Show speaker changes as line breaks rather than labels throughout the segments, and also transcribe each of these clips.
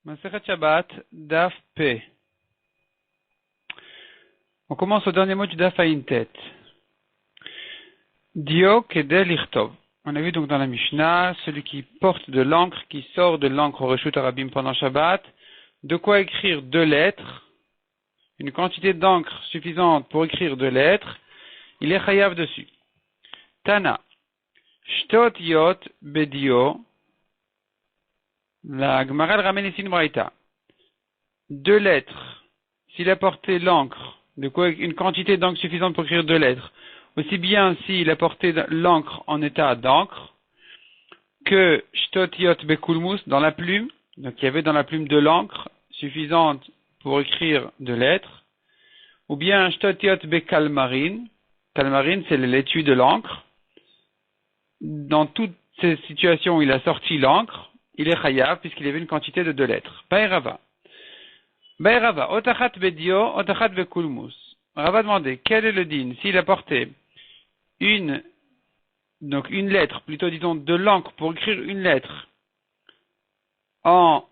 Masechet Shabbat, Daf P. On commence au dernier mot du Daf Ayin Tet. Dio Kedel Lichtov. On a vu donc dans la Mishnah, celui qui porte de l'encre, qui sort de l'encre au Reshut Harabim pendant Shabbat, de quoi écrire 2 lettres, une quantité d'encre suffisante pour écrire 2 lettres, il est chayav dessus. Tana. Shtot Yot Bedio. La Gemara ramène ici une braïta. 2 lettres. S'il a porté l'encre, de quoi une quantité d'encre suffisante pour écrire 2 lettres, aussi bien s'il a porté l'encre en état d'encre, que Shtot Yot Bekulmus dans la plume, donc il y avait dans la plume de l'encre suffisante pour écrire 2 lettres, ou bien Shtot Yot Bekalmarin, Kalmarin c'est l'étui de l'encre. Dans toutes ces situations où il a sorti l'encre, il est chayav puisqu'il y avait une quantité de 2 lettres. Baïrava. Baïrava. Otachat bedio, otachat bekulmus. Rava demandait quel est le din s'il a porté une lettre, plutôt disons de l'encre pour écrire une lettre en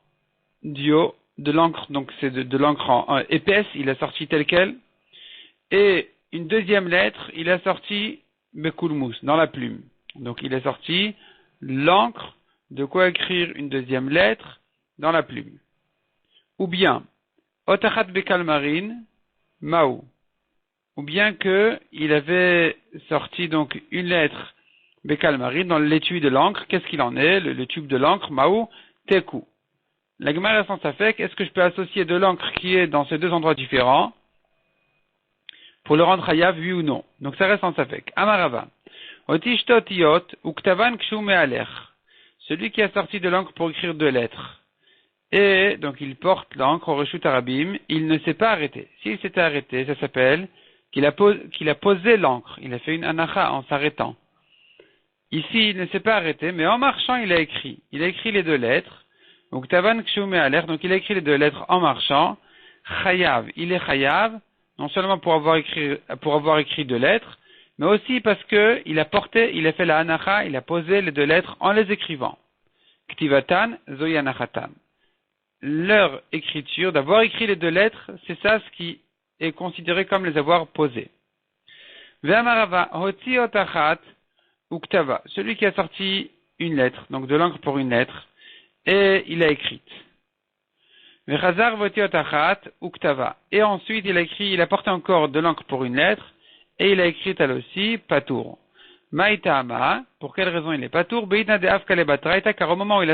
dio, de l'encre, donc c'est de l'encre en épaisse, il a sorti tel quel, et une deuxième lettre, il a sorti bekulmus, dans la plume. Donc il a sorti l'encre, de quoi écrire une deuxième lettre dans la plume. Ou bien, otachat bekalmarin, maou. Ou bien que il avait sorti donc une lettre bekalmarin dans l'étui de l'encre. Qu'est-ce qu'il en est? Le tube de l'encre, maou, teku. La Gemara reste en safek, est-ce que je peux associer de l'encre qui est dans ces 2 endroits différents pour le rendre chayav, oui ou non? Donc ça reste en safek. Amarava. Otishtot yot, uktavan kshu me'alech. Celui qui a sorti de l'encre pour écrire 2 lettres. Et donc il porte l'encre au Reshut Harabim, il ne s'est pas arrêté. S'il s'était arrêté, ça s'appelle qu'il a posé l'encre. Il a fait une anacha en s'arrêtant. Ici, il ne s'est pas arrêté, mais en marchant, il a écrit. Il a écrit les 2 lettres. Donc tavan kshu me'alech, donc il a écrit les 2 lettres en marchant. Chayav, il est chayav, non seulement pour avoir écrit 2 lettres, mais aussi parce que il a fait la anacha, il a posé les 2 lettres en les écrivant. Ktivatan, zoy anachatan. Leur écriture, d'avoir écrit les 2 lettres, c'est ça ce qui est considéré comme les avoir posées. Ve'amarava, hoti otachat, uktava. Celui qui a sorti une lettre, donc de l'encre pour une lettre, et il a écrite. Ve'chazar voti otachat, uktava. Et ensuite, il a porté encore de l'encre pour une lettre, et il a écrit elle aussi, patour. Maïtama, pour quelle raison il est patour? Beidna de afkalebatraita, car au moment où il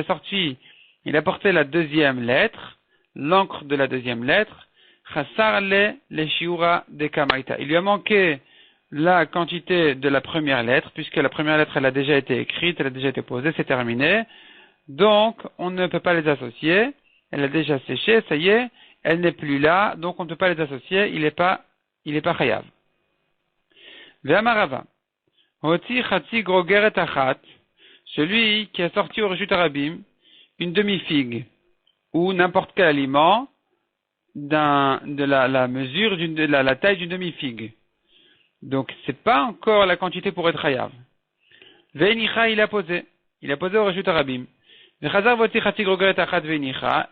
a porté la 2e lettre, l'encre de la 2e lettre, chassar le shiura de kamaita. Il lui a manqué la quantité de la première lettre, puisque la première lettre, elle a déjà été écrite, elle a déjà été posée, c'est terminé. Donc, on ne peut pas les associer. Elle a déjà séché, ça y est, elle n'est plus là, donc on ne peut pas les associer, il est pas chayav. Ve'amarava. Hoti chatzi grogeret achat. Celui qui a sorti au Reshut Harabim une demi-figue ou n'importe quel aliment de la mesure de la taille d'une demi-figue. Donc c'est pas encore la quantité pour être chayav. Ve'enicha, il a posé au Reshut Harabim. Ve'chazar voti chatzi grogeret achat ve'enicha.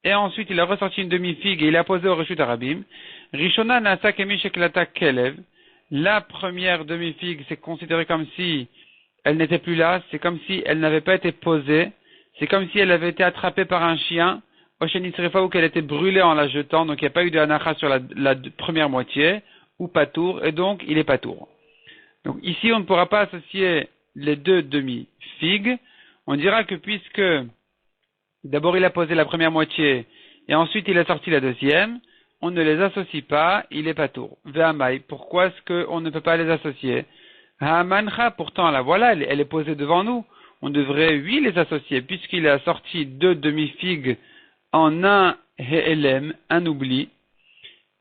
Et ensuite il a ressorti une demi-figue et il a posé au Reshut Harabim. Rishona nasa kemi sheklata kelev. La première demi-figue, c'est considéré comme si elle n'était plus là, c'est comme si elle n'avait pas été posée, c'est comme si elle avait été attrapée par un chien, ou qu'elle était brûlée en la jetant, donc il n'y a pas eu de anacha sur la première moitié, ou patour, et donc il est patour. Donc ici, on ne pourra pas associer les 2 demi-figues, on dira que puisque d'abord il a posé la première moitié, et ensuite il a sorti la deuxième, on ne les associe pas, il est patour. Ve'amai, pourquoi est-ce qu'on ne peut pas les associer? Ha'amancha, pourtant la voilà, elle est posée devant nous. On devrait, oui, les associer, puisqu'il a sorti 2 demi-figues en un he'elem, un oubli.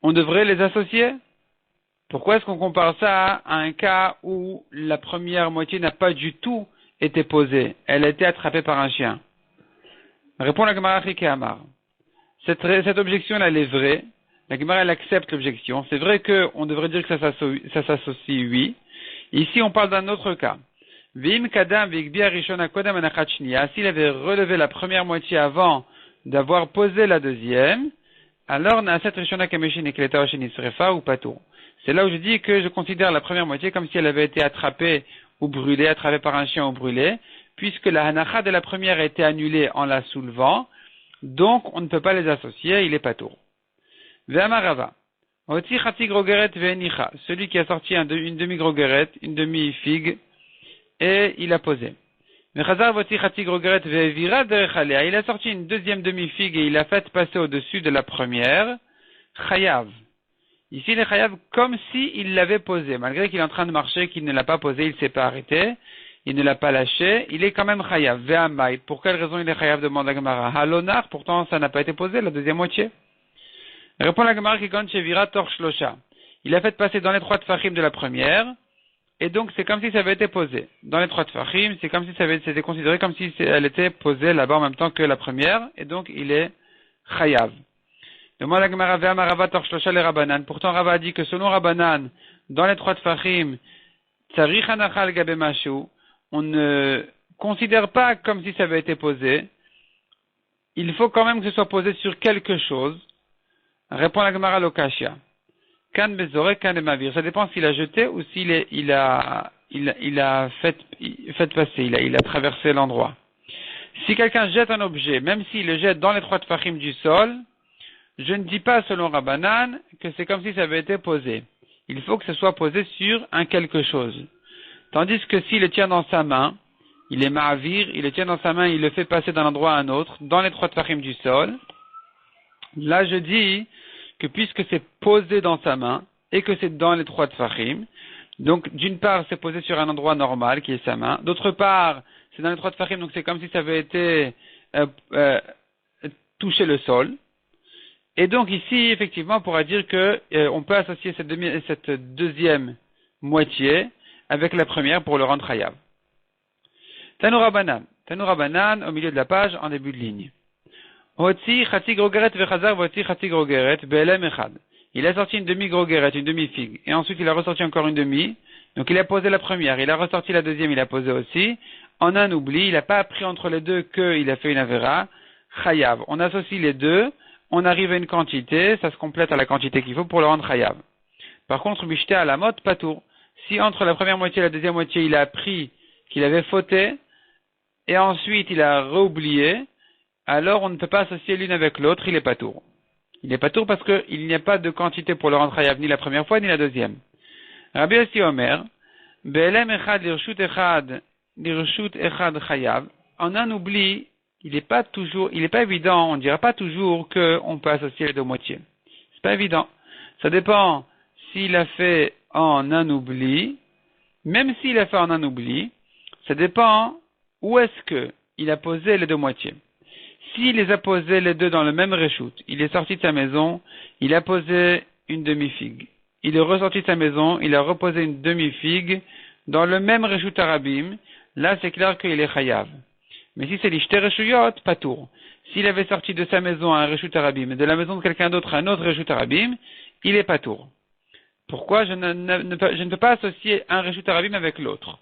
On devrait les associer. Pourquoi est-ce qu'on compare ça à un cas où la première moitié n'a pas du tout été posée? Elle a été attrapée par un chien. Répond la Gemara Amar. Cette objection, elle est vraie. La Gemara, elle accepte l'objection. C'est vrai qu'on devrait dire que ça s'associe, oui. Ici, on parle d'un autre cas. Vim kadam vikbia rishona kodam anachat shniya. S'il avait relevé la première moitié avant d'avoir posé la deuxième, alors Naaset Rishona Kameshin et Kleta Osheni Srefa ou Patour. C'est là où je dis que je considère la première moitié comme si elle avait été attrapée ou brûlée, attrapée par un chien ou brûlée, puisque la hanacha de la première a été annulée en la soulevant, donc on ne peut pas les associer, il est Patour. Ve'amarava. Oti Chati Grogeret Ve'enicha. Celui qui a sorti une demi-grogeret, une demi-figue, et il a posé. Il a sorti une deuxième demi-figue et il l'a fait passer au-dessus de la première. Chayav. Ici, il est chayav comme s'il l'avait posé. Malgré qu'il est en train de marcher, qu'il ne l'a pas posé, il ne s'est pas arrêté, il ne l'a pas lâché, il est quand même chayav. Ve'amai. Pour quelle raison il est chayav, demande la Gemara. Halonar, pourtant ça n'a pas été posé, la deuxième moitié. Répond la Gemara qui compte chez Vira Torchlosha. Il a fait passer dans les 3 tfachim de la première. Et donc, c'est comme si ça avait été posé. Dans les 3 tfachim, c'est comme si c'était considéré comme si elle était posée là-bas en même temps que la première, et donc il est chayav. Demande la Gemara Ve'ama Rava Torchlosha le Rabanan. Pourtant, Rava a dit que selon Rabanan, dans les 3 tfachim, tsarich hanachal gabe mashu, on ne considère pas comme si ça avait été posé. Il faut quand même que ce soit posé sur quelque chose. Répond la Gemara Lokashia. Kan bezore, kan mavir. Ça dépend s'il a jeté ou s'il il a fait passer, il a traversé l'endroit. Si quelqu'un jette un objet, même s'il le jette dans les 3 tfachim du sol, je ne dis pas selon Rabbanan que c'est comme si ça avait été posé. Il faut que ce soit posé sur un quelque chose. Tandis que s'il le tient dans sa main, il est ma'avir, il le tient dans sa main, il le fait passer d'un endroit à un autre, dans les 3 tfachim du sol, là je dis que puisque c'est posé dans sa main et que c'est dans les 3 tfachim, donc d'une part c'est posé sur un endroit normal qui est sa main, d'autre part c'est dans les 3 tfachim, donc c'est comme si ça avait été touché le sol. Et donc ici effectivement on pourra dire que on peut associer cette deuxième moitié avec la première pour le rendre chayav. Tanoura Banan au milieu de la page en début de ligne. Il a sorti une demi-grogeret, une demi-figue, et ensuite il a ressorti encore une demi, donc il a posé la première, il a ressorti la deuxième, il a posé aussi, en un oubli, il n'a pas appris entre les deux qu'il a fait une avera, chayav. On associe les deux, on arrive à une quantité, ça se complète à la quantité qu'il faut pour le rendre chayav. Par contre, bishté à la mode, patour. Si entre la première moitié et la deuxième moitié, il a appris qu'il avait fauté, et ensuite il a réoublié, alors on ne peut pas associer l'une avec l'autre, il est patour. Il est patour parce qu'il n'y a pas de quantité pour le rendre chayav, ni la première fois, ni la deuxième. Rabbi Yossi Omer, Be'elem echad lirshut echad chayav, en un oubli, il n'est pas évident, on ne dira pas toujours qu'on peut associer les deux moitiés. C'est pas évident. Ça dépend s'il a fait en un oubli, même s'il a fait en un oubli, ça dépend où est-ce qu'il a posé les deux moitiés. S'il les a posés les deux dans le même reshoot, il est sorti de sa maison, il a posé une demi-figue. Il est ressorti de sa maison, il a reposé une demi-figue dans le même reshoot arabim, là c'est clair qu'il est chayav. Mais si c'est l'ishté reshuyot, patour. S'il avait sorti de sa maison un reshoot arabim et de la maison de quelqu'un d'autre un autre reshoot arabim, il est patour. Pourquoi je ne peux pas associer un reshoot arabim avec l'autre?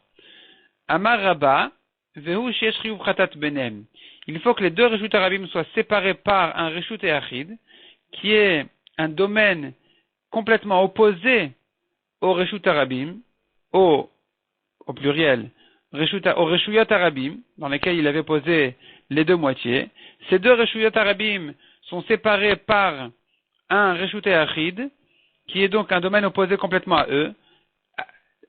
Amar Rabba, vehu sheyesh chiyuv chatat benem. Il faut que les deux reshoot arabim soient séparés par un reshoot achid, qui est un domaine complètement opposé au reshoot arabim, au pluriel, au reshuyot arabim, dans lesquels il avait posé les deux moitiés. Ces deux reshuyot arabim sont séparés par un reshoot achid, qui est donc un domaine opposé complètement à eux,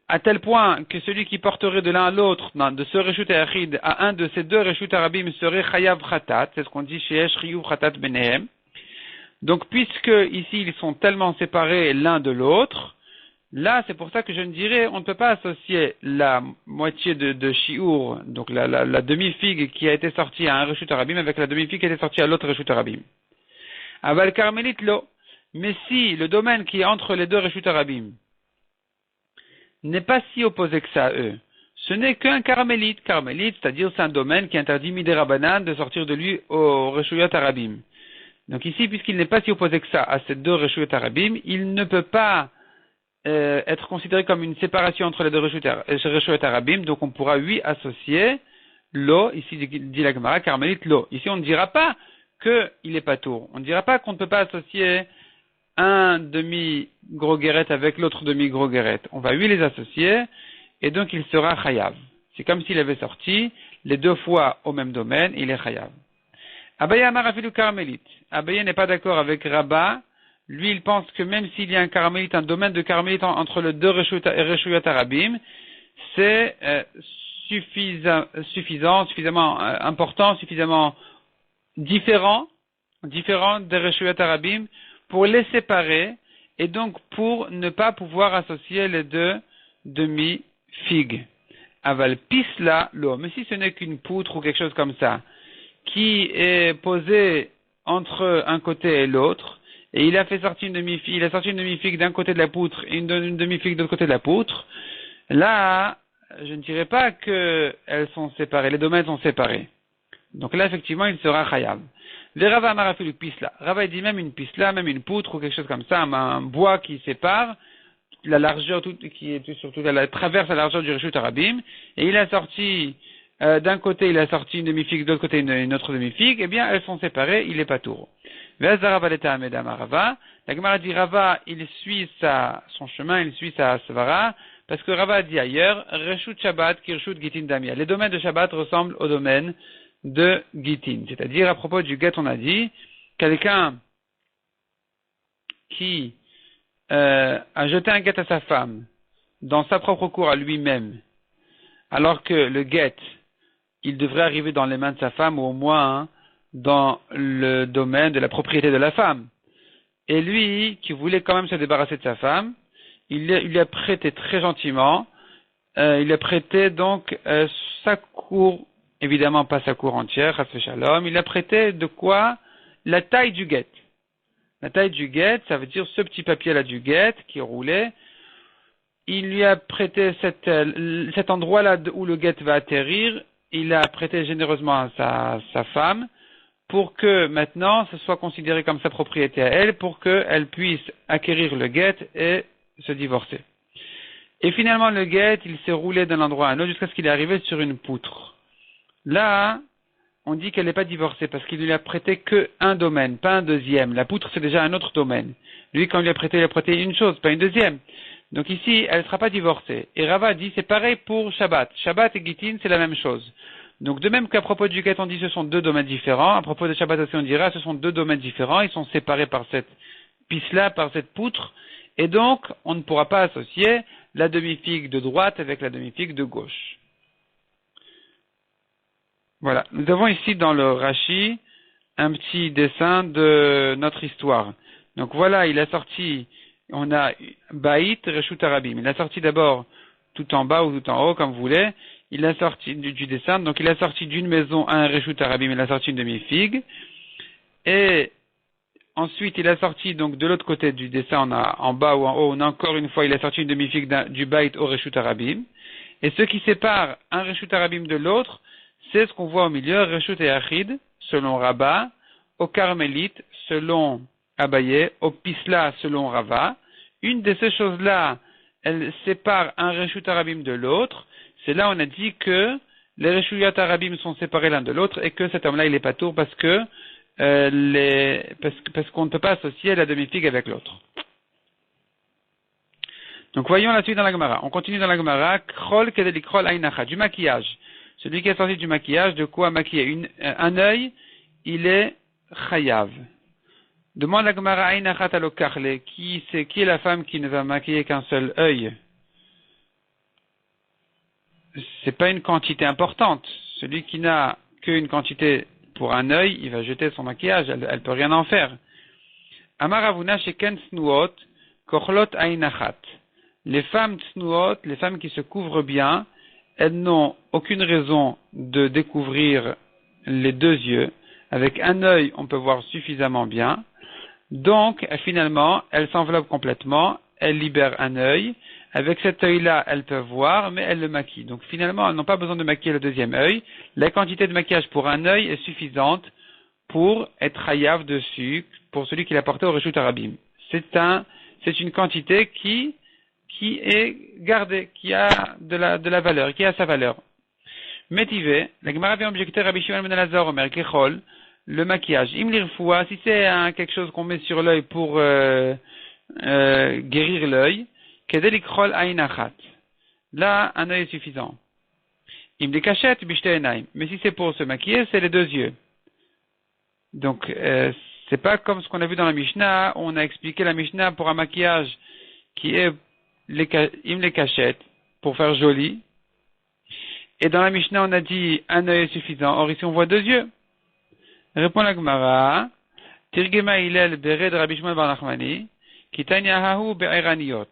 à tel point que celui qui porterait de l'un à l'autre, de ce reshut achid à un de ces deux reshut arabim serait chayav khatat, c'est ce qu'on dit chez Yesh Chiyuv Khatat Benehem. Donc puisque ici ils sont tellement séparés l'un de l'autre, là c'est pour ça que je ne dirais, on ne peut pas associer la moitié de shiur, donc la demi-figue qui a été sortie à un reshut arabim avec la demi-figue qui a été sortie à l'autre reshut arabim. Aval karmelit lo, mais si le domaine qui est entre les deux reshut arabim n'est pas si opposé que ça à eux. Ce n'est qu'un carmélite, c'est-à-dire c'est un domaine qui interdit midé rabanan de sortir de lui au reshuyot arabim. Donc ici, puisqu'il n'est pas si opposé que ça à ces deux reshuyot arabim, il ne peut pas être considéré comme une séparation entre les deux reshuyot arabim, donc on pourra lui associer l'eau, ici dit la Gemara, carmélite l'eau. Ici on ne dira pas qu'il est patour. On ne dira pas qu'on ne peut pas associer un demi-gros guéret avec l'autre demi-gros guéret. On va lui les associer et donc il sera chayav. C'est comme s'il avait sorti les deux fois au même domaine, il est chayav. Abaye Amar Afilu Carmélite. Abaye n'est pas d'accord avec Rabat. Lui, il pense que même s'il y a un carmélite, un domaine de carmélite entre les deux Reshuyot Arabim, c'est suffisant, suffisamment important, suffisamment différent des Reshuyot Arabim pour les séparer et donc pour ne pas pouvoir associer les deux demi-figues. Aval pisla l'eau. Mais si ce n'est qu'une poutre ou quelque chose comme ça, qui est posée entre un côté et l'autre, et il a sorti une demi-figue d'un côté de la poutre et une demi-figue de l'autre côté de la poutre, là, je ne dirais pas qu'elles sont séparées, les domaines sont séparés. Donc là, effectivement, il sera chayav. Le Rava Amar Afilu pisla. Rava dit même une pisla, même une poutre ou quelque chose comme ça, un bois qui sépare la largeur qui est surtout traverse la largeur du Reshut Arabim, et il a sorti d'un côté il a sorti une demi-figue, de l'autre côté une autre demi-figue, eh bien elles sont séparées, il est pas tour. La Gemara dit Rava, il suit son chemin, il suit sa svara, parce que Rava a dit ailleurs, Reshut Shabbat Kirshut Gitin Damia. Les domaines de Shabbat ressemblent aux domaines de Gitin. C'est-à-dire, à propos du get, on a dit, quelqu'un qui a jeté un guet à sa femme dans sa propre cour à lui-même, alors que le guet, il devrait arriver dans les mains de sa femme ou au moins dans le domaine de la propriété de la femme. Et lui, qui voulait quand même se débarrasser de sa femme, il lui a prêté très gentiment, il lui a prêté donc sa cour, évidemment pas sa cour entière, Chas v'Shalom, il a prêté de quoi? La taille du guet. La taille du guet, ça veut dire ce petit papier-là du guet qui roulait. Il lui a prêté cet endroit-là où le guet va atterrir. Il a prêté généreusement à sa femme pour que maintenant ce soit considéré comme sa propriété à elle, pour qu'elle puisse acquérir le guet et se divorcer. Et finalement, le guet, il s'est roulé d'un endroit à un autre jusqu'à ce qu'il est arrivé sur une poutre. Là, on dit qu'elle n'est pas divorcée parce qu'il ne lui a prêté qu'un domaine, pas un deuxième. La poutre, c'est déjà un autre domaine. Lui, quand il a prêté une chose, pas une deuxième. Donc ici, elle ne sera pas divorcée. Et Rava dit, c'est pareil pour Shabbat. Shabbat et Gitin, c'est la même chose. Donc de même qu'à propos du guet, on dit ce sont deux domaines différents. À propos de Shabbat aussi, on dira ce sont deux domaines différents. Ils sont séparés par cette pisse-là, par cette poutre. Et donc, on ne pourra pas associer la demi-figue de droite avec la demi-figue de gauche. Voilà, nous avons ici dans le Rashi un petit dessin de notre histoire. Donc voilà, il a sorti, on a Baït Reshut Arabim. Il a sorti d'abord tout en bas ou tout en haut, comme vous voulez. Il a sorti du dessin, donc il a sorti d'une maison un Reshut Arabim, il a sorti une demi-figue. Et ensuite, il a sorti donc de l'autre côté du dessin, on a en bas ou en haut, on a encore une fois, il a sorti une demi-figue du Baït au Reshut Arabim. Et ce qui sépare un Reshut Arabim de l'autre, c'est ce qu'on voit au milieu, Reshut et Achid, selon Rabat, au Carmélite, selon Abaye, au Pisla, selon Rava. Une de ces choses-là, elle sépare un Reshut Arabim de l'autre. C'est là où on a dit que les Reshuyot Arabim sont séparés l'un de l'autre et que cet homme-là, il est pas tour parce que parce qu'on ne peut pas associer la demi-figue avec l'autre. Donc voyons la suite dans la Gemara. On continue dans la Gemara. Krol kedelikrol ainacha, du maquillage. Celui qui est sorti du maquillage, de quoi maquiller un œil, il est chayav. Demande la Gemara ainachat alokarle, qui est la femme qui ne va maquiller qu'un seul œil? C'est pas une quantité importante. Celui qui n'a qu'une quantité pour un œil, il va jeter son maquillage, elle peut rien en faire. Amaravuna sheken snuot, kochlot ainachat. Les femmes tsnuot, les femmes qui se couvrent bien, elles n'ont aucune raison de découvrir les deux yeux. Avec un œil, on peut voir suffisamment bien. Donc, finalement, elles s'enveloppent complètement, elles libèrent un œil. Avec cet œil-là, elles peuvent voir, mais elles le maquillent. Donc, finalement, elles n'ont pas besoin de maquiller le deuxième œil. La quantité de maquillage pour un œil est suffisante pour être hayav dessus, pour celui qui l'a porté au Reshut Arabim. C'est une quantité qui est gardée, qui a de la valeur, qui a sa valeur. Métivé, la Gemara vient objecter Rabbi Shimon ben Elazar Omer Kechol, le maquillage. Imlirfoua, si c'est quelque chose qu'on met sur l'œil pour guérir l'œil, kedelikrol ainachat. Là, un œil est suffisant. Im cachette bishte. Mais si c'est pour se maquiller, c'est les deux yeux. Donc, c'est pas comme ce qu'on a vu dans la Mishnah, où on a expliqué la Mishnah pour un maquillage qui est im les cachettes, pour faire joli. Et dans la Mishnah, on a dit un œil est suffisant. Or, ici, on voit deux yeux. Répond la Gemara, Tirgema Hillel bered Rabbi Shmuel bar Nachmani, Kitanyahahu be'eraniyot.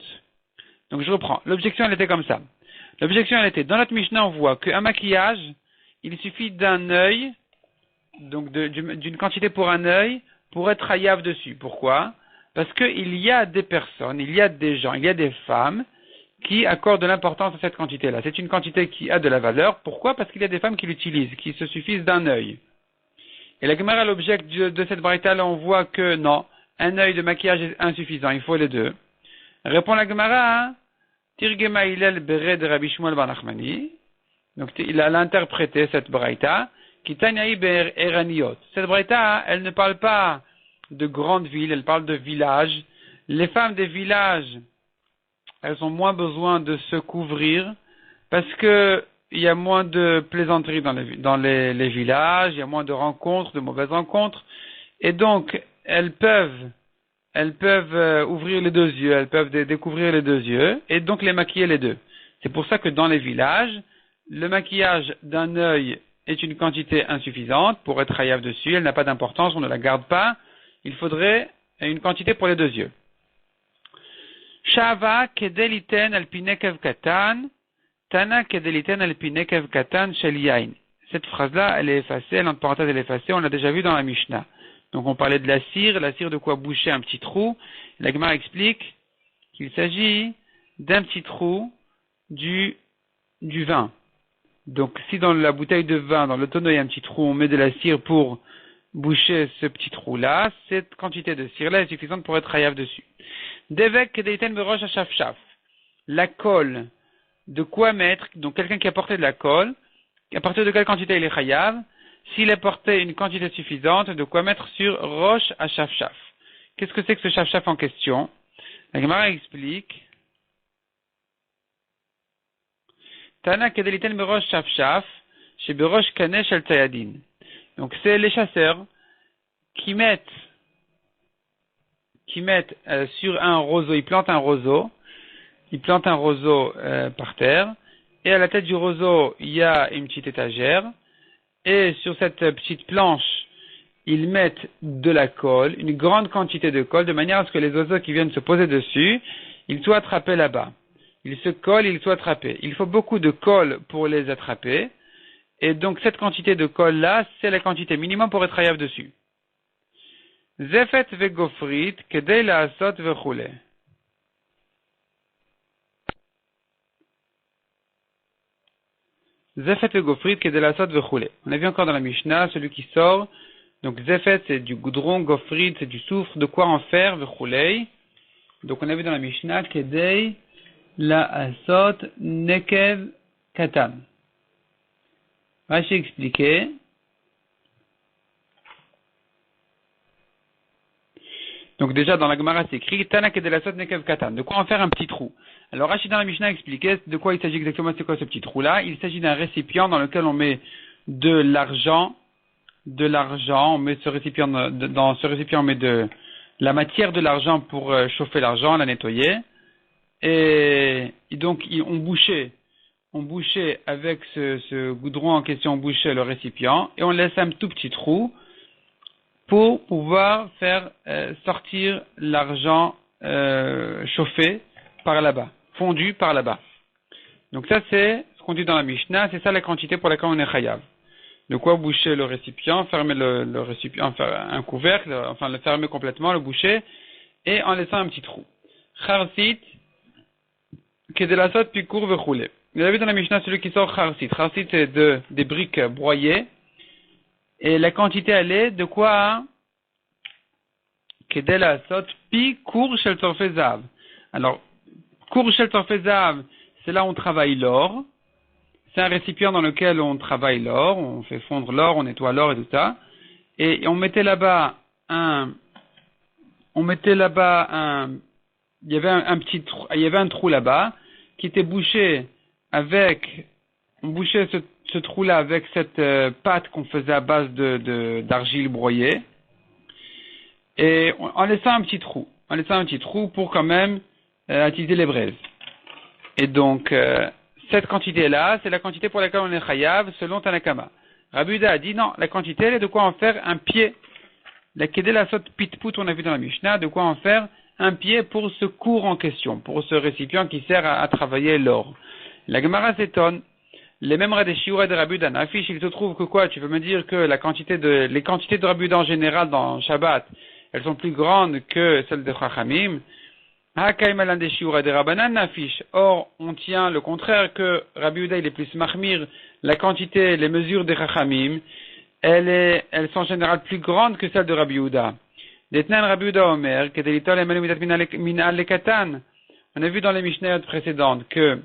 Donc, je reprends. L'objection, elle était comme ça. L'objection, elle était, dans notre Mishnah, on voit qu'un maquillage, il suffit d'un œil, donc d'une quantité pour un œil, pour être hayav dessus. Pourquoi? Parce qu'il y a des personnes, il y a des gens, il y a des femmes qui accordent de l'importance à cette quantité-là. C'est une quantité qui a de la valeur. Pourquoi? Parce qu'il y a des femmes qui l'utilisent, qui se suffisent d'un œil. Et la Gemara, l'objet de cette braïta-là, on voit que non, un œil de maquillage est insuffisant, il faut les deux. Répond la Gemara, Tirgema Hillel bered Rabbi Shmuel bar Nachmani. Donc il a interprété cette braïta, Kitanyahi be'eraniyot. Cette braïta, elle ne parle pas de grandes villes, elle parle de villages. Les femmes des villages, elles ont moins besoin de se couvrir parce que il y a moins de plaisanteries dans les villages, il y a moins de rencontres, de mauvaises rencontres, et donc elles peuvent ouvrir les deux yeux, elles peuvent découvrir les deux yeux, et donc les maquiller les deux. C'est pour ça que dans les villages, le maquillage d'un œil est une quantité insuffisante pour être hayav dessus, elle n'a pas d'importance, on ne la garde pas, il faudrait une quantité pour les deux yeux. Shava kedeliten alpinekev katan, Tana kedeliten alpinekev katan shel yain. Cette phrase-là, elle est effacée, elle entre parenthèses, elle est effacée, on l'a déjà vu dans la Mishnah. Donc on parlait de la cire de quoi boucher un petit trou. La Gemara explique qu'il s'agit d'un petit trou du vin. Donc si dans la bouteille de vin, dans le tonneau, il y a un petit trou, on met de la cire pour boucher ce petit trou-là, cette quantité de cire-là est suffisante pour être hayav dessus. Devek kedeliten berosh hashafshaf. La colle, de quoi mettre, donc quelqu'un qui a porté de la colle, à partir de quelle quantité il est chayav, s'il a porté une quantité suffisante, de quoi mettre sur roche à shafshaf. Qu'est-ce que c'est que ce shafshaf en question? La Gemara explique, Tana kedeliten berosh shafshaf, chez berosh kanesh al tayadin. Donc c'est les chasseurs qui mettent sur un roseau, ils plantent un roseau par terre, et à la tête du roseau, il y a une petite étagère, et sur cette petite planche, ils mettent de la colle, une grande quantité de colle, de manière à ce que les oiseaux qui viennent se poser dessus, ils soient attrapés là-bas. Ils se collent, ils soient attrapés. Il faut beaucoup de colle pour les attraper, et donc cette quantité de colle-là, c'est la quantité minimum pour être hayav dessus. Zefet vegofrit, kedei laasot vechule. Zefet et gofrit kedelasot vechule. On a vu encore dans la Mishnah, celui qui sort. Donc zefet c'est du goudron, gofrit c'est du soufre, de quoi en faire, vechule. Donc on a vu dans la Mishnah, kedei la asot nekev katan. Rashi expliqué. Donc déjà dans la Gemara c'est écrit Tana kedelasot nekev katan. De quoi en faire un petit trou. Alors Rashi dans la Mishnah expliquait de quoi il s'agit exactement, c'est quoi ce petit trou-là. Il s'agit d'un récipient dans lequel on met de l'argent, on met ce récipient, dans ce récipient on met de la matière de l'argent pour chauffer l'argent, la nettoyer. Et donc on bouchait avec ce goudron en question, on bouchait le récipient et on laissait un tout petit trou pour pouvoir faire sortir l'argent chauffé par là-bas, fondu par là-bas. Donc ça c'est ce qu'on dit dans la Mishnah, c'est ça la quantité pour laquelle on est chayav. De quoi boucher le récipient, fermer le récipient, faire un couvercle, enfin le fermer complètement, le boucher, et en laissant un petit trou. Charsit, kedelasot pikour vechule. Vous avez vu dans la Mishnah celui qui sort charsit. Charsit c'est des briques broyées, et la quantité elle est de quoi? Kedelasot pikour shel torfezav. Alors, kour shel torfezav, c'est là où on travaille l'or. C'est un récipient dans lequel on travaille l'or, on fait fondre l'or, on nettoie l'or et tout ça. et on mettait là-bas il y avait un petit trou, il y avait un trou là-bas qui était bouché avec, on bouchait ce trou-là avec cette pâte qu'on faisait à base d'argile broyée, et en laissant un petit trou, pour quand même attiser les braises. Et donc cette quantité-là, c'est la quantité pour laquelle on est chayav selon Tanakama. Rabbi Yehuda a dit non, la quantité elle est de quoi en faire un pied. La kedé la sot pitput, on a vu dans la Mishnah, de quoi en faire un pied pour ce cours en question, pour ce récipient qui sert à travailler l'or. La Gemara s'étonne. Les mêmes Radeshiura de Rabbi Yehuda affiche, il se trouve que quoi? Tu veux me dire que les quantités de Rabbi Yehuda en général dans Shabbat, elles sont plus grandes que celles de Chachamim. Or, on tient le contraire que Rabbi Yehuda il est plus mahmir, la quantité, les mesures des Chachamim, elles sont en général plus grandes que celles de Rabbi Yehuda. Detnan Rabbi Yehuda Omer, on a vu dans les Mishnayot précédentes que,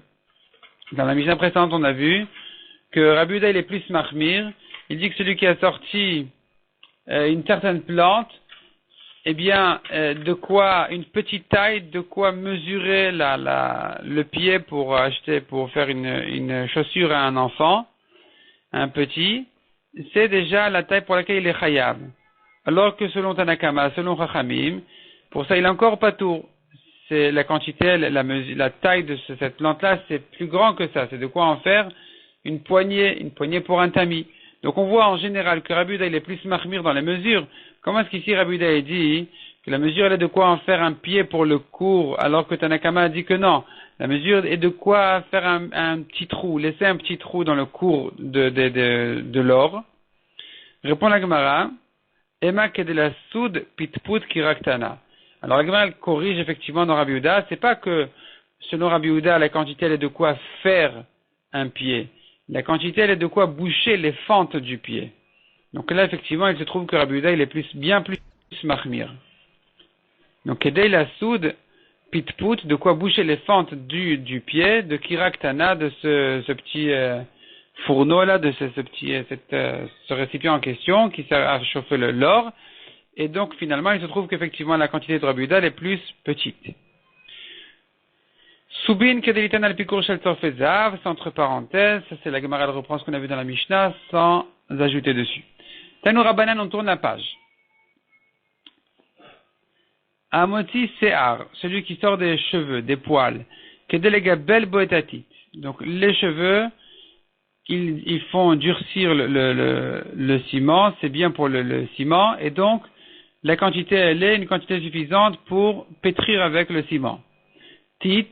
dans la Mishnah précédente, on a vu que Rabbi Yehuda il est plus mahmir, il dit que celui qui a sorti une certaine plante, eh bien, de quoi, une petite taille, de quoi mesurer le pied pour faire une chaussure à un enfant, un petit, c'est déjà la taille pour laquelle il est chayav. Alors que selon Tanakama, selon Chachamim, pour ça il est encore pas tour. C'est la quantité, la taille de cette plante-là, c'est plus grand que ça. C'est de quoi en faire une poignée pour un tamis. Donc on voit en général que Rabbi Yehuda il est plus mahmir dans les mesures. Comment est-ce qu'ici Rabbi Yehuda dit que la mesure elle est de quoi en faire un pied pour le cours, alors que Tanakama a dit que non. La mesure est de quoi faire un petit trou, laisser un petit trou dans le cours de l'or. Répond la Gemara, Ema kedela soud pitput kiraktana. Alors la Gemara elle corrige effectivement dans Rabbi Yehuda, c'est pas que selon Rabbi Yehuda la quantité elle est de quoi faire un pied. La quantité elle est de quoi boucher les fentes du pied. Donc là effectivement il se trouve que Rabbi Yehuda il est bien plus mahmir. Donc kedela soud pitput, de quoi boucher les fentes du pied, de kiraktana, de ce petit fourneau là, de ce récipient en question qui sert à chauffer l'or. Et donc finalement il se trouve qu'effectivement la quantité de Rabbi Yehuda est plus petite. Soubin kedelitan al pikur shel tzorfezav, c'est entre parenthèses, ça c'est la Gemara elle reprend ce qu'on a vu dans la Mishnah sans ajouter dessus. Tanu Rabbanan, on tourne la page. Amoti se'ar, celui qui sort des cheveux, des poils. Kedelega bel boetatit. Donc les cheveux, ils font durcir le ciment, c'est bien pour le ciment, et donc la quantité elle est une quantité suffisante pour pétrir avec le ciment. Tit,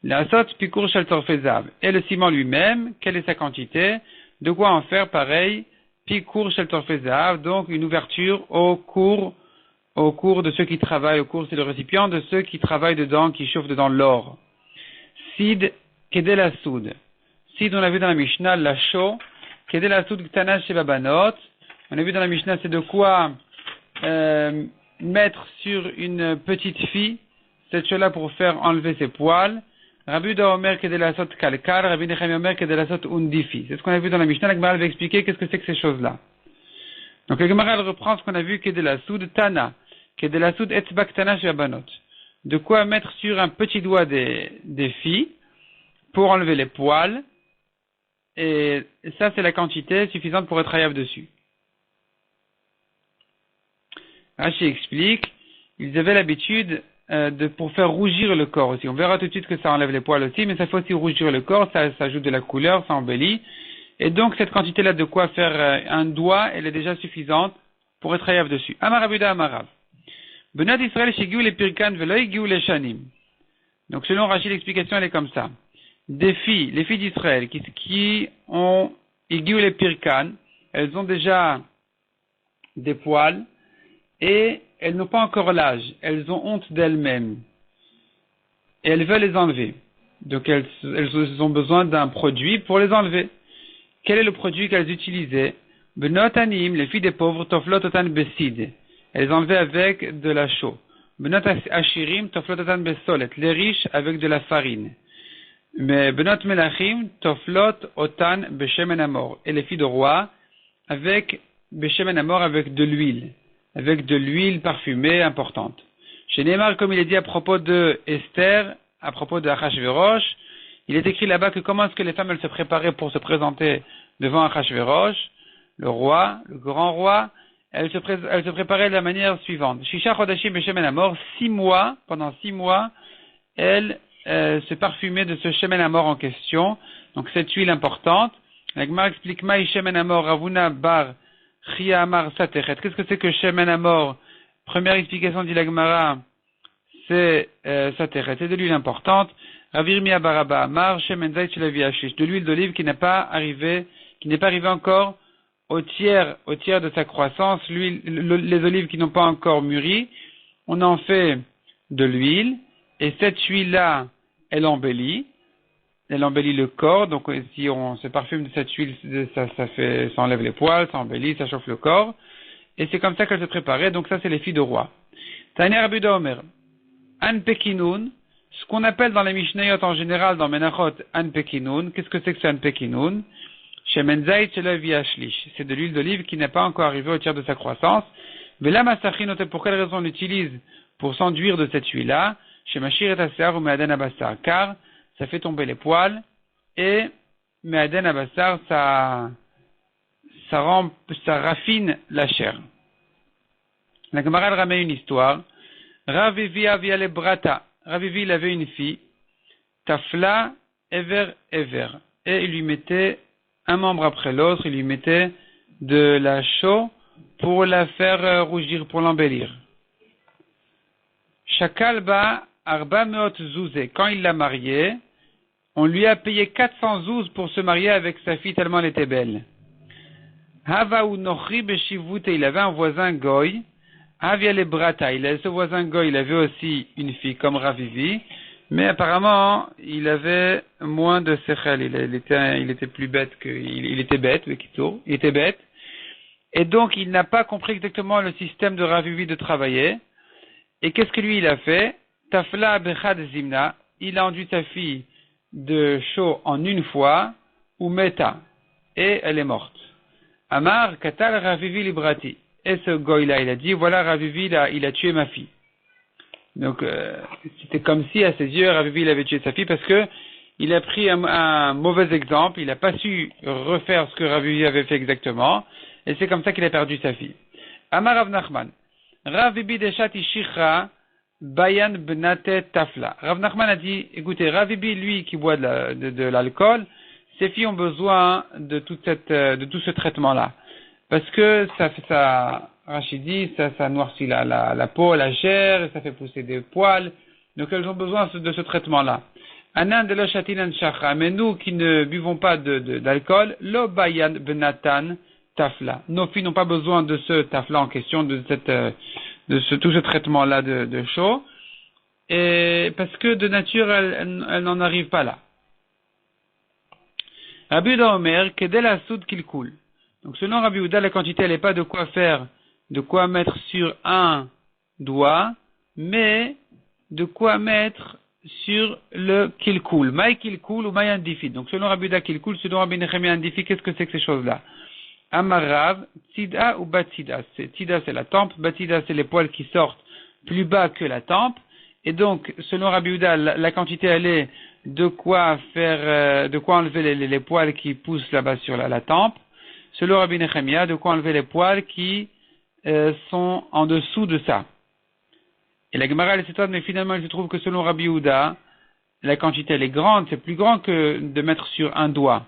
la sot pikur shel tzorfezav. Et le ciment lui-même, quelle est sa quantité? De quoi en faire pareil? Pikur shel tzorfezav, donc une ouverture au cours de ceux qui travaillent, au cours c'est le récipient de ceux qui travaillent dedans, qui chauffent dedans l'or. Sid, kedel asoud. Sid, on a vu dans la Mishnah, la cho, kedel asoud ktana shebabanot. On a vu dans la Mishnah, c'est de quoi mettre sur une petite fille, cette chose-là pour faire enlever ses poils. Rabbi Yehuda Omer kedel asot kalkal, Rabbi Nechemia Omer kedel asot undifi. C'est ce qu'on a vu dans la Mishnah, la Gemara va expliquer qu'est-ce que c'est que ces choses-là. Donc la Gemara reprend ce qu'on a vu kedel asoud tana. Kedelasoud etzbak tana shebabanot. De quoi mettre sur un petit doigt des filles pour enlever les poils. Et ça, c'est la quantité suffisante pour être chayav dessus. Rashi explique, ils avaient l'habitude pour faire rougir le corps aussi. On verra tout de suite que ça enlève les poils aussi, mais ça fait aussi rougir le corps, ça ajoute de la couleur, ça embellit. Et donc, cette quantité-là de quoi faire un doigt, elle est déjà suffisante pour être chayav dessus. Amar Rabbi Yehuda Amarav. Benat Israël shigiu les pirkan velo higiu les shanim. Donc selon Rashi l'explication elle est comme ça. Les filles d'Israël qui ont higiu les pirkan, elles ont déjà des poils et elles n'ont pas encore l'âge. Elles ont honte d'elles-mêmes et elles veulent les enlever. Donc elles ont besoin d'un produit pour les enlever. Quel est le produit qu'elles utilisaient? Benot anim, les filles des pauvres, toflot otan besid. Elles enlevaient avec de la chaux. Benot ashirim, toflot otan besolet. Les riches avec de la farine. Mais benot melachim, toflot otan beshemen amor. Et les filles de roi avec Beshemen Amor avec de l'huile parfumée importante. Chez Neymar, comme il est dit à propos de Esther, à propos de Achashverosh, il est écrit là-bas que comment est-ce que les femmes elles se préparaient pour se présenter devant Achashverosh, le roi, le grand roi, elles se préparaient de la manière suivante. Shisha Chodashim Beshemen Amor, pendant 6 mois, elles se parfumaient de ce Shemen Amor en question, donc cette huile importante. La Gemara explique Maï Shemen Amor Ravuna Bar Chia Amar Satechet. Qu'est-ce que c'est que Shemen Amor? Première explication dit la Gemara, c'est Satechet, c'est de l'huile importante. Ravirmia Baraba Amar Shemen Zayt Shelavi Ashish, de l'huile d'olive qui n'est pas arrivée encore au tiers de sa croissance, les olives qui n'ont pas encore mûri, on en fait de l'huile, et cette huile-là, elle embellit le corps, donc si on se parfume de cette huile, ça enlève les poils, ça embellit, ça chauffe le corps, et c'est comme ça qu'elle se préparait, donc ça c'est les filles de roi. Tanya Rabbi Omer, An Pekinun, ce qu'on appelle dans les Mishnayot en général, dans Menachot, An Pekinun, qu'est-ce que c'est que ce An Pekinun? Shemen Zayt Shelavi Ashlish, c'est de l'huile d'olive qui n'est pas encore arrivée au tiers de sa croissance. Vela Masachin, pour quelle raison on l'utilise? Pour s'enduire de cette huile-là, chez Mashir et Asar ou Me'aden Abassar, car ça fait tomber les poils, et Me'aden Abassar, ça raffine la chair. La Gemara ramène une histoire. Ravivi avia le brata. Ravivi, il avait une fille. Tafla, ever. Et il lui mettait un membre après l'autre, il lui mettait de la chaux pour la faire rougir, pour l'embellir. Shakalba arba meot zouzé. Quand il l'a mariée, on lui a payé 400 zouz pour se marier avec sa fille tellement elle était belle. Hava ou nochri beshivute, il avait un voisin goy. Havia le brata, ce voisin goy, il avait aussi une fille comme Ravivi, mais apparemment, il avait moins de sechel, il était plus bête il était bête, il était bête. Et donc, il n'a pas compris exactement le système de Ravivi de travailler. Et qu'est-ce que lui, il a fait? Tafla bechad zimna, il a enduit sa fille de chaud en une fois, ou meta, et elle est morte. Amar katal Ravivi librati. Et ce goy-là, il a dit, voilà, Ravivi, il a tué ma fille. Donc, c'était comme si, à ses yeux, Ravivi, il avait tué sa fille, parce que il a pris un mauvais exemple, il n'a pas su refaire ce que Ravivi avait fait exactement, et c'est comme ça qu'il a perdu sa fille. Amar Rav Nachman, Ravivi deshati shichra, bayan bnate tafla. Rav Nachman a dit, écoutez, Ravivi, lui, qui boit de l'alcool, ses filles ont besoin de tout ce traitement-là. Parce que Rachidi, ça noircit la peau, la chair, et ça fait pousser des poils. Donc elles ont besoin de ce traitement-là. Anan de l'oshatinan shachra. Mais nous qui ne buvons pas d'alcool, lo bayan benatan tafla. Nos filles n'ont pas besoin de ce tafla en question, tout ce traitement-là de chaud. Et parce que de nature, elles n'en arrivent pas là. Rabbi Yehuda Omer, kedel asud qu'il coule. Donc selon Rabbi Yehuda, la quantité, elle n'est pas de quoi mettre sur un doigt, mais de quoi mettre sur le kilkul. Maï kilkul ou maï indifi. Donc selon Rabbi Yehuda kilkul, selon Rabbi Nechemia indifi, qu'est-ce que c'est que ces choses-là? Amarav, tzida ou batzida. Tzida c'est la tempe, batzida c'est les poils qui sortent plus bas que la tempe. Et donc selon Rabbi Yehuda, la quantité elle est de quoi enlever les poils qui poussent là-bas sur la tempe. Selon Rabbi Nechemia, de quoi enlever les poils qui sont en dessous de ça. Et la Gemara elle s'étonne, mais finalement il se trouve que selon Rabbi Yehuda, la quantité elle est grande, c'est plus grand que de mettre sur un doigt.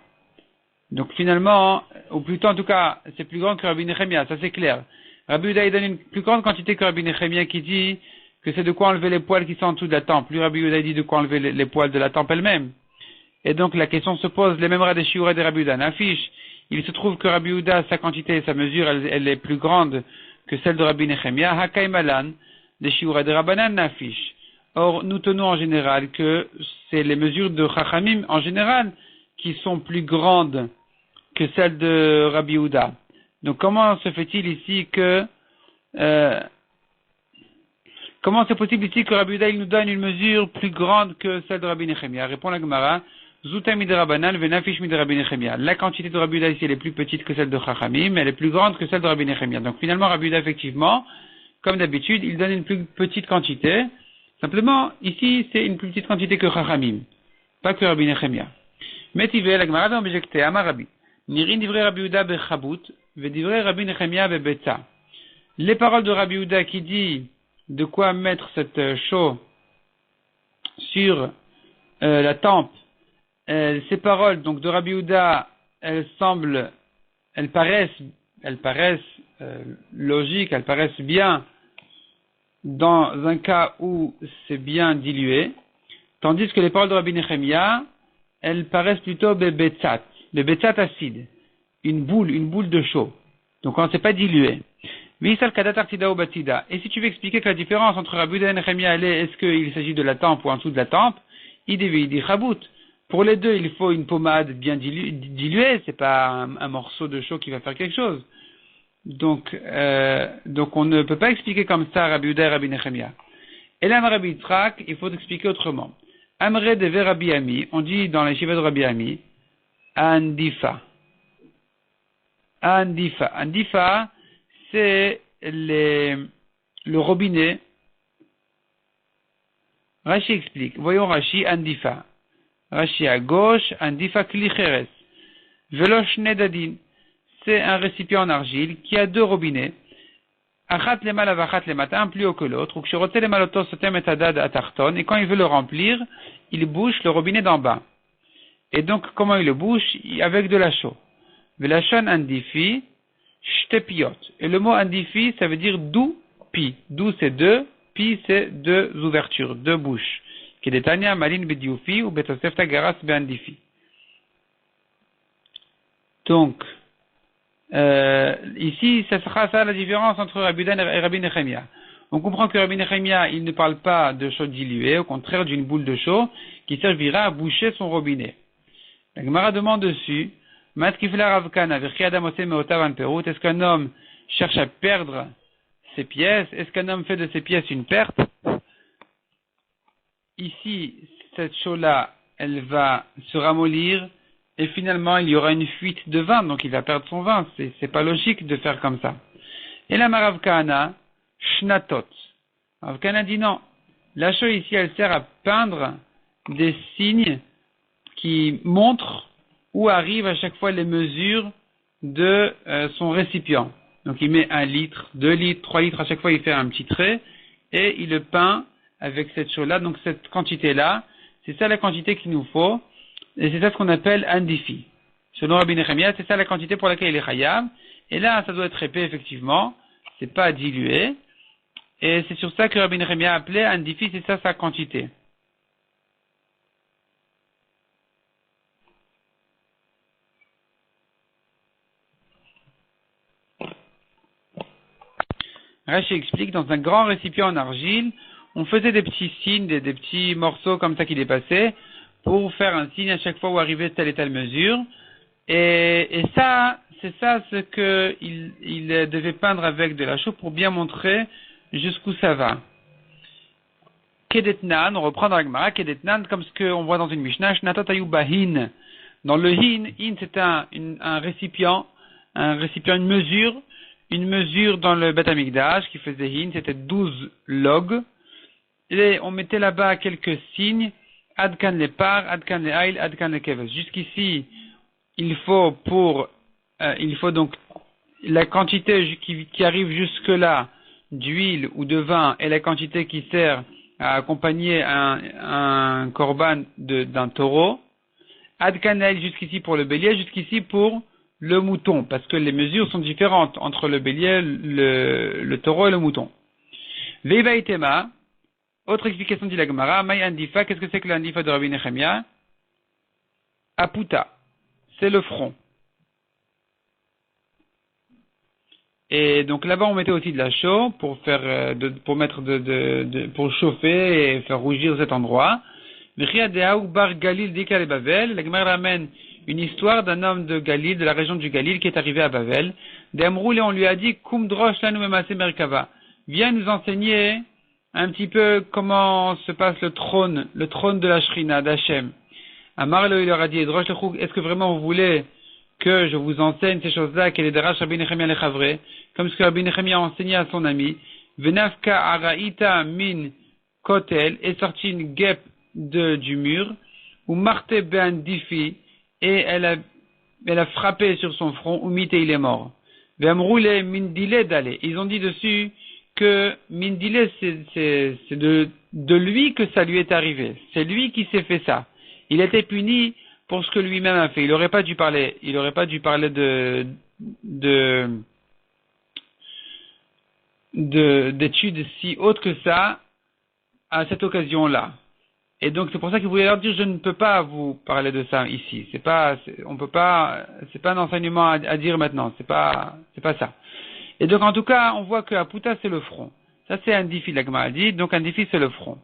Donc finalement, ou plutôt en tout cas, c'est plus grand que Rabbi Nechemia, ça c'est clair. Rabbi Yehuda il donne une plus grande quantité que Rabbi Nechemia qui dit que c'est de quoi enlever les poils qui sont en dessous de la tempe. Lui Rabbi Yehuda dit de quoi enlever les poils de la tempe elle-même. Et donc la question se pose, les mêmes rats des shiura de Rabbi Yehuda n'affichent. Il se trouve que Rabbi Yehuda, sa quantité et sa mesure, elle est plus grande que celle de Rabbi Nechemia. Hakai malan, des shiura de Rabbanan n'affichent. Or, nous tenons en général que c'est les mesures de Chachamim en général qui sont plus grandes que celles de Rabbi Yehuda. Donc, comment se fait-il ici que comment c'est possible ici que Rabbi Yehuda il nous donne une mesure plus grande que celle de Rabbi Nechemia? Répond la Gemara. Zuta midrabanan venafish midrabi Nechemia. La quantité de Rabbi Yehuda ici elle est plus petite que celle de Chachamim, mais elle est plus grande que celle de Rabbi Nechemia. Donc finalement Rabbi Yehuda effectivement, comme d'habitude, il donne une plus petite quantité. Simplement, ici c'est une plus petite quantité que Chachamim, pas que Rabbi Nechemia. Metiveh la Gemara objecté Amar Rabbi. Nirin divrei Rabbi Yehuda bechabut, vedivrei Rabbi Nechemia bebetza. Les paroles de Rabbi Yehuda qui dit de quoi mettre cette chaux sur la tempe, ces paroles donc de Rabbi Yehuda, elles paraissent logiques, elles paraissent bien dans un cas où c'est bien dilué, tandis que les paroles de Rabbi Nechemia, elles paraissent plutôt le betzat acide, une boule de chaux. Donc quand c'est pas dilué. Et si tu veux expliquer que la différence entre Rabbi Yehuda et Nechemia, est-ce qu'il s'agit de la tempe ou en dessous de la tempe, il dit chabut. Pour les deux, il faut une pommade bien diluée, c'est pas un morceau de chaux qui va faire quelque chose. Donc on ne peut pas expliquer comme ça Rabbi Yehuda et Rabbi Nechemia. Et là, Rabbi Yitzhak, il faut expliquer autrement. Amre deve Rabbi Ami, on dit dans les chivas de Rabbi Ami, Andifa. Andifa, c'est le robinet. Rashi explique. Voyons Rashi, Andifa. Rashi à gauche, Andifa klicheres. Velosh nedadin. C'est un récipient en argile qui a deux robinets. Achat lemal avachat lemata, un plus haut que l'autre. Uksherote lemalotos sotem et adad atarton. Et quand il veut le remplir, il bouche le robinet d'en bas. Et donc, comment il le bouche? Avec de la chaux. Velashon andifi, shtepiot. Et le mot andifi, ça veut dire dou pi. Dou c'est deux, pi c'est deux ouvertures, deux bouches. Kedetania malin bediufi ou betosefta garas beandifi. Donc, ici, ça sera ça la différence entre Rabbi Yehuda et Rabbi Nechemia. On comprend que Rabbi Nechemia, il ne parle pas de chaux diluée, au contraire d'une boule de chaux qui servira à boucher son robinet. La Gemara demande dessus, est-ce qu'un homme cherche à perdre ses pièces? Est-ce qu'un homme fait de ses pièces une perte? Ici, cette chaux-là, elle va se ramollir et finalement il y aura une fuite de vin, donc il va perdre son vin. C'est pas logique de faire comme ça. Et la Rav Kahana, shnatot. Rav Kahana dit non. La chaux ici, elle sert à peindre des signes qui montrent où arrivent à chaque fois les mesures de son récipient. Donc il met 1 litre, 2 litres, 3 litres, à chaque fois il fait un petit trait et il le peint avec cette chaux-là. Donc cette quantité-là, c'est ça la quantité qu'il nous faut et c'est ça ce qu'on appelle andifi. Selon Rabbi Nechemia, c'est ça la quantité pour laquelle il est chayav. Et là, ça doit être épais effectivement, c'est pas dilué. Et c'est sur ça que Rabbi Nechemia appelait andifi, c'est ça sa quantité. Rashi explique, dans un grand récipient en argile, on faisait des petits signes, des petits morceaux comme ça qui dépassaient, pour faire un signe à chaque fois où arrivait telle et telle mesure. Et ça, c'est ça ce que il devait peindre avec de la chaux pour bien montrer jusqu'où ça va. Kedetnan, on reprend dans la Gemara, Kedetnan, comme ce qu'on voit dans une Mishnah, Shnatot ayu bahin. Dans le hin c'est un récipient, une mesure dans le Beth Amikdash qui faisait hin, c'était 12 logs. Et on mettait là-bas quelques signes, adkan le par, adkan le ail, adkan le keves. Jusqu'ici, il faut donc la quantité qui arrive jusque-là d'huile ou de vin et la quantité qui sert à accompagner un korban d'un taureau. Adkan le ail jusqu'ici pour le bélier, jusqu'ici pour le mouton, parce que les mesures sont différentes entre le bélier, le taureau et le mouton. Veiva itema, autre explication dit la Gemara, Maï Andifa, qu'est-ce que c'est que l'Andifa de Rabbi Nechemia? Aputa, c'est le front. Et donc là-bas on mettait aussi de la chaux pour pour chauffer et faire rougir cet endroit. Vechia dehaou bar Galil dika le Bavel, la Gemara ramène une histoire d'un homme de Galil, de la région du Galil, qui est arrivé à Bavel. D'Amroul, et on lui a dit, Kum drosh lanu memase merkava. Viens nous enseigner un petit peu comment se passe le trône de la Shrina, d'Hachem. Amarlo, il leur a dit, est-ce que vraiment vous voulez que je vous enseigne ces choses-là, qu'elle est de Rash Rabbi Nechemia Lechavre, comme ce que Rabbi Nechemia a enseigné à son ami, Venafka Araïta Min Kotel, est sorti une guêpe du mur, ou Marte Ben Difi, et elle a frappé sur son front, ou Mite il est mort. Vemroule Mindile Dale, ils ont dit dessus que Mindile c'est de lui que ça lui est arrivé, c'est lui qui s'est fait ça. Il était puni pour ce que lui-même a fait. Il n'aurait pas dû parler d'études si hautes que ça à cette occasion-là. Et donc c'est pour ça qu'il voulait leur dire je ne peux pas vous parler de ça ici. C'est pas un enseignement à dire maintenant. C'est pas ça. Et donc en tout cas on voit que Aputa c'est le front. Ça c'est un difi, la Gemara dit. Donc un difi c'est le front.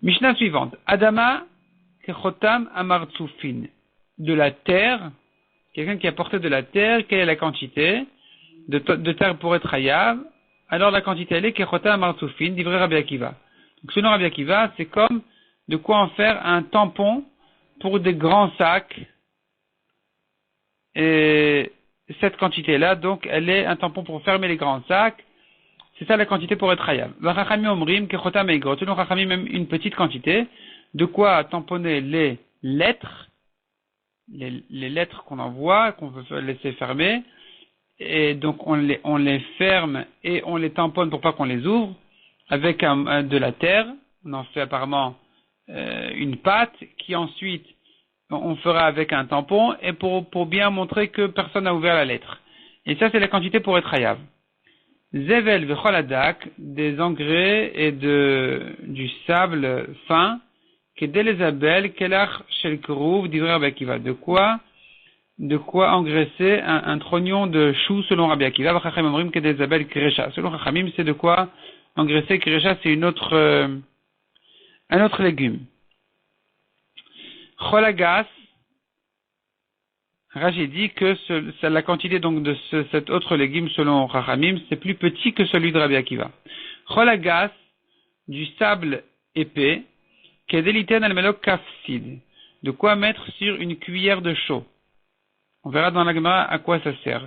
Mishnah suivante. Adama kechotam amartsufin. De la terre, quelqu'un qui a porté de la terre, quelle est la quantité de terre pour être hayav? Alors la quantité elle est kechotam amartsufin, d'ivrei Rabbi Akiva. Donc selon Rabbi Akiva, c'est comme de quoi en faire un tampon pour des grands sacs. Et cette quantité-là, donc, elle est un tampon pour fermer les grands sacs. C'est ça la quantité pour être hayav. Vachachami omrim kechotam eigrot. Selon Chachami, même une petite quantité, de quoi tamponner les lettres, les lettres qu'on envoie, qu'on veut laisser fermer, et donc on les ferme et on les tamponne pour pas qu'on les ouvre, avec de la terre. On en fait apparemment une pâte qui ensuite on fera avec un tampon et pour bien montrer que personne n'a ouvert la lettre. Et ça c'est la quantité pour être hayav. Zevel vecholadak, des engrais et du sable fin, kedelezabel kelach shel kruv divrei Rabbi Akiva. De quoi engraisser un trognon de chou selon Rabbi Akiva. Vachachamim omrim kedelezabel kresha. Selon Chachamim, c'est de quoi engraisser. Kresha, c'est un autre légume. Cholagas, Rachid dit que la quantité donc de cet autre légume selon Chachamim, c'est plus petit que celui de Rabbi Akiva. Cholagas, du sable épais, kedeliten al-melok kafsid, de quoi mettre sur une cuillère de chaux. On verra dans la Gemara à quoi ça sert.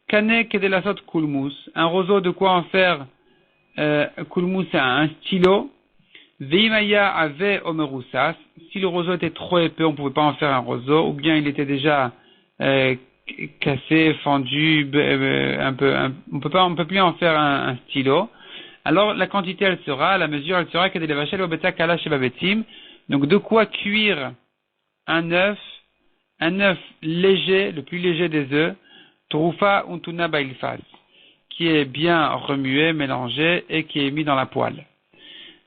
Kane kedelasot kulmus, un roseau de quoi en faire kulmus, un stylo. Veimaya ave omerusas, si le roseau était trop épais, on ne pouvait pas en faire un roseau, ou bien il était déjà cassé, fendu, on peut plus en faire un stylo. Alors la quantité la mesure elle sera que des vachel au beta kala chez babetim. Donc de quoi cuire un œuf léger, le plus léger des œufs, troufa untuna bailfas, qui est bien remué, mélangé et qui est mis dans la poêle.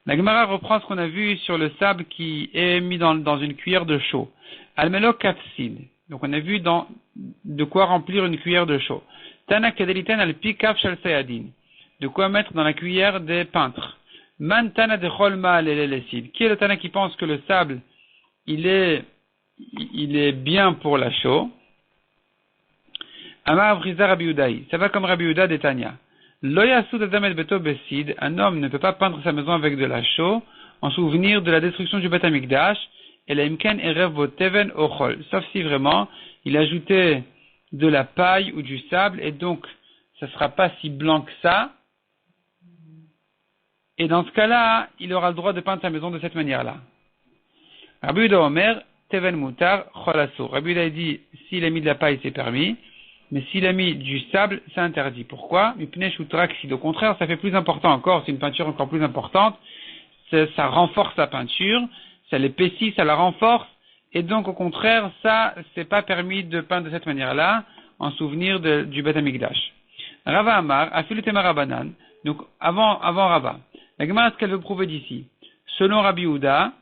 La Gemara reprend ce qu'on a vu sur le sable qui est mis dans une cuillère de chaux. Almelo kafsid. Donc on a vu de quoi remplir une cuillère de chaux. Tana kedeliten al pikaf shel sayadin. De quoi mettre dans la cuillère des peintres. Man tana de cholma lelesid. Qui est le tana qui pense que le sable, il est bien pour la chaux? Amar Vriza Rabbi Udaï. Ça va comme Rabbi Uda de Tanya. Un homme ne peut pas peindre sa maison avec de la chaux en souvenir de la destruction du Beth Amikdash et la imken erev voteven ochol, sauf si vraiment il ajoutait de la paille ou du sable et donc ça ne sera pas si blanc que ça. Et dans ce cas-là, il aura le droit de peindre sa maison de cette manière-là. Rabbi Uda Omer, teven mutar chol asur. Rabbi Uda dit s'il a mis de la paille c'est permis. Mais s'il a mis du sable, c'est interdit. Pourquoi? Au contraire, ça fait plus important encore, c'est une peinture encore plus importante, ça renforce la peinture, ça l'épaissit, ça la renforce, et donc au contraire, ça, c'est pas permis de peindre de cette manière-là, en souvenir du Beth Amikdash. Rava Amar, Afilu Tema Rabanan, donc avant Rava. La Gemara, ce qu'elle veut prouver d'ici? Selon Rabbi Uda,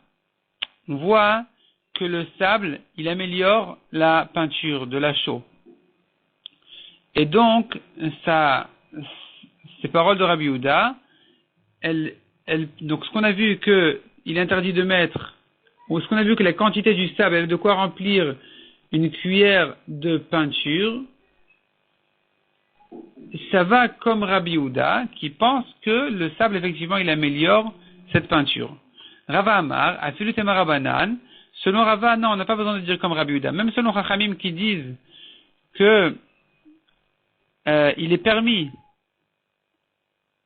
on voit que le sable, il améliore la peinture de la chaux. Et donc, ces paroles de Rabbi Uda, donc ce qu'on a vu que il est interdit de mettre, ou ce qu'on a vu que la quantité du sable avait de quoi remplir une cuillère de peinture, ça va comme Rabbi Uda, qui pense que le sable, effectivement, il améliore cette peinture. Rava Amar, Afilut et Marabanan, selon Rava, non, on n'a pas besoin de dire comme Rabbi Yehuda. Même selon Chachamim qui disent que il est permis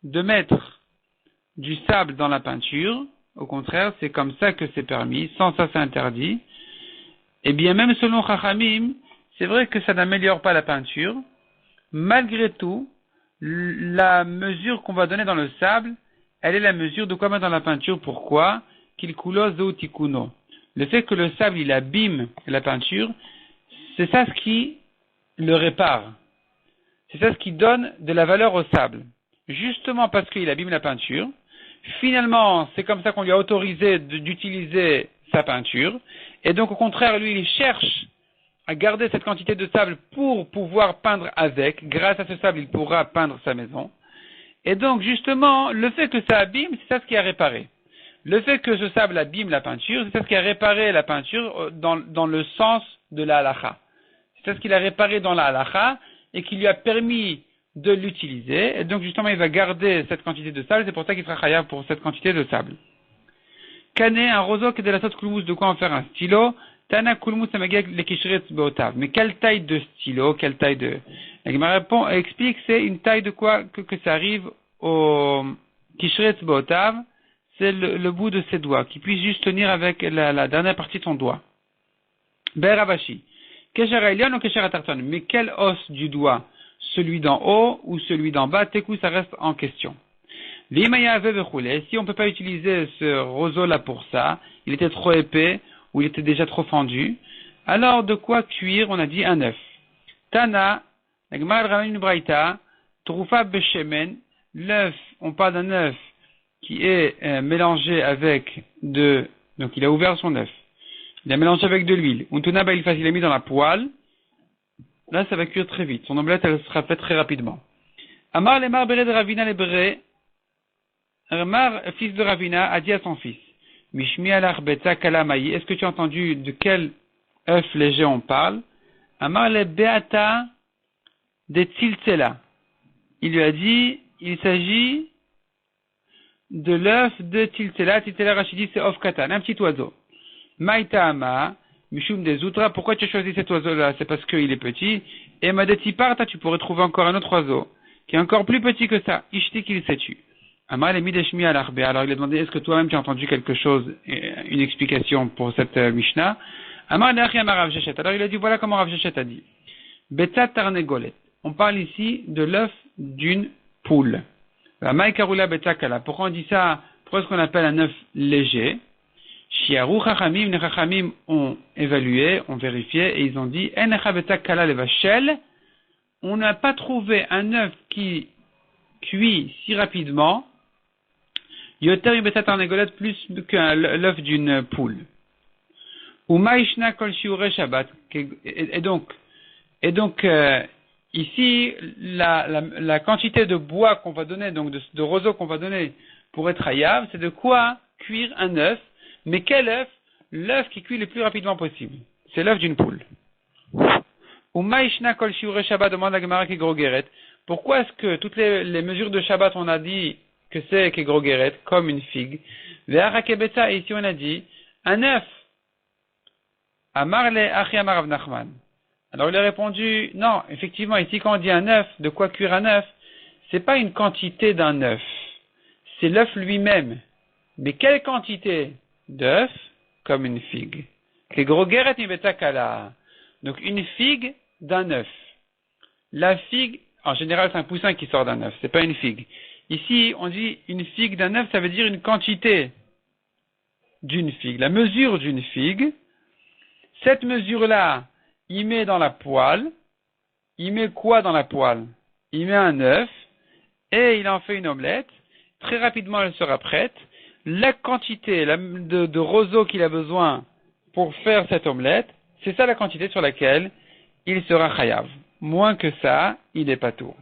de mettre du sable dans la peinture, au contraire, c'est comme ça que c'est permis, sans ça c'est interdit. Eh bien, même selon Chachamim, c'est vrai que ça n'améliore pas la peinture. Malgré tout, la mesure qu'on va donner dans le sable, elle est la mesure de quoi mettre dans la peinture. Pourquoi? Qu'il coulos ou tikuno. Le fait que le sable, il abîme la peinture, c'est ça ce qui le répare. C'est ça ce qui donne de la valeur au sable. Justement parce qu'il abîme la peinture, finalement, c'est comme ça qu'on lui a autorisé d'utiliser sa peinture. Et donc, au contraire, lui, il cherche à garder cette quantité de sable pour pouvoir peindre avec. Grâce à ce sable, il pourra peindre sa maison. Et donc, justement, le fait que ça abîme, c'est ça ce qui a réparé. Le fait que ce sable abîme la peinture, c'est ça ce qui a réparé la peinture dans le sens de la halacha. C'est ça ce qu'il a réparé dans la halacha et qui lui a permis de l'utiliser. Et donc, justement, il va garder cette quantité de sable. C'est pour ça qu'il sera chayav pour cette quantité de sable. Canet, un roseau qui est de la sorte kulmous, de quoi en faire un stylo. Tana kulmous amagek le kishretz beotav. Mais quelle taille de stylo, quelle taille de... Et ma réponse explique, c'est une taille de quoi que ça arrive au kishretz beotav, c'est le bout de ses doigts, qui puisse juste tenir avec la dernière partie de ton doigt. Beravashi. Kesher ailion ou kesher atarton. Mais quel os du doigt? Celui d'en haut ou celui d'en bas? Tekou, ça reste en question. Si on ne peut pas utiliser ce roseau-là pour ça, il était trop épais ou il était déjà trop fendu, alors de quoi cuire? On a dit un œuf. Tana, la Gemara ramène une braïta, Troufa beshemen, l'œuf, on parle d'un œuf qui est mélangé avec donc il a ouvert son œuf, il a mélangé avec de l'huile. Untuna bailfas, il l'a mis dans la poêle, là ça va cuire très vite, son omelette elle sera faite très rapidement. Amar lemar bere de Ravina le bere, Amar, fils de Ravina, a dit à son fils, Mishmi alach beta kalamayi, est-ce que tu as entendu de quel œuf léger on parle? Amar le beata de Tziltzela. Il lui a dit, il s'agit de l'œuf de Tziltzela. Tziltzela Rachidi, c'est Of Katan, un petit oiseau. Maïta Ama, Mishum des Outras, pourquoi tu as choisi cet oiseau-là? C'est parce qu'il est petit. Et Madeti Parta, tu pourrais trouver encore un autre oiseau, qui est encore plus petit que ça. Ishti qu'il s'est tué. Amar le Mideshmi al-Arbe. Alors il a demandé, est-ce que toi-même tu as entendu quelque chose, une explication pour cette Mishnah? Amar le Achiam Rav Shechet. Alors il a dit, voilà comment Rav Shechet a dit. Betat Tarnegolet. On parle ici de l'œuf d'une poule. Pourquoi on dit ça? Pourquoi est-ce qu'on appelle un œuf léger? Shiaru Chachamim, les Chachamim ont évalué, ont vérifié, et ils ont dit, on n'a pas trouvé un œuf qui cuit si rapidement, Yoter Betat Tarnegolet, plus qu'un l'œuf d'une poule. Ou Maishna Kol Shiure Shabbat. Et donc, ici, la quantité de bois qu'on va donner, donc de roseau qu'on va donner pour être hayav, c'est de quoi cuire un œuf. Mais quel œuf? L'œuf qui cuit le plus rapidement possible. C'est l'œuf d'une poule. Ou Maishna Kol Shiure Shabbat, demande la Gemara Kegrogeret. Pourquoi est-ce que toutes les mesures de Shabbat, on a dit que c'est Kegrogeret, comme une figue? Et ici on a dit un œuf. Amar le Achiam Rav Nachman. Alors il a répondu, non, effectivement, ici quand on dit un œuf, de quoi cuire un œuf, c'est pas une quantité d'un œuf, c'est l'œuf lui-même. Mais quelle quantité d'œuf? Comme une figue. Donc une figue d'un œuf. La figue, en général c'est un poussin qui sort d'un œuf, c'est pas une figue. Ici on dit une figue d'un œuf, ça veut dire une quantité d'une figue, la mesure d'une figue. Cette mesure-là, il met dans la poêle. Il met quoi dans la poêle? Il met un œuf et il en fait une omelette. Très rapidement, elle sera prête. La quantité de roseau qu'il a besoin pour faire cette omelette, c'est ça la quantité sur laquelle il sera chayav. Moins que ça, il n'est pas tout.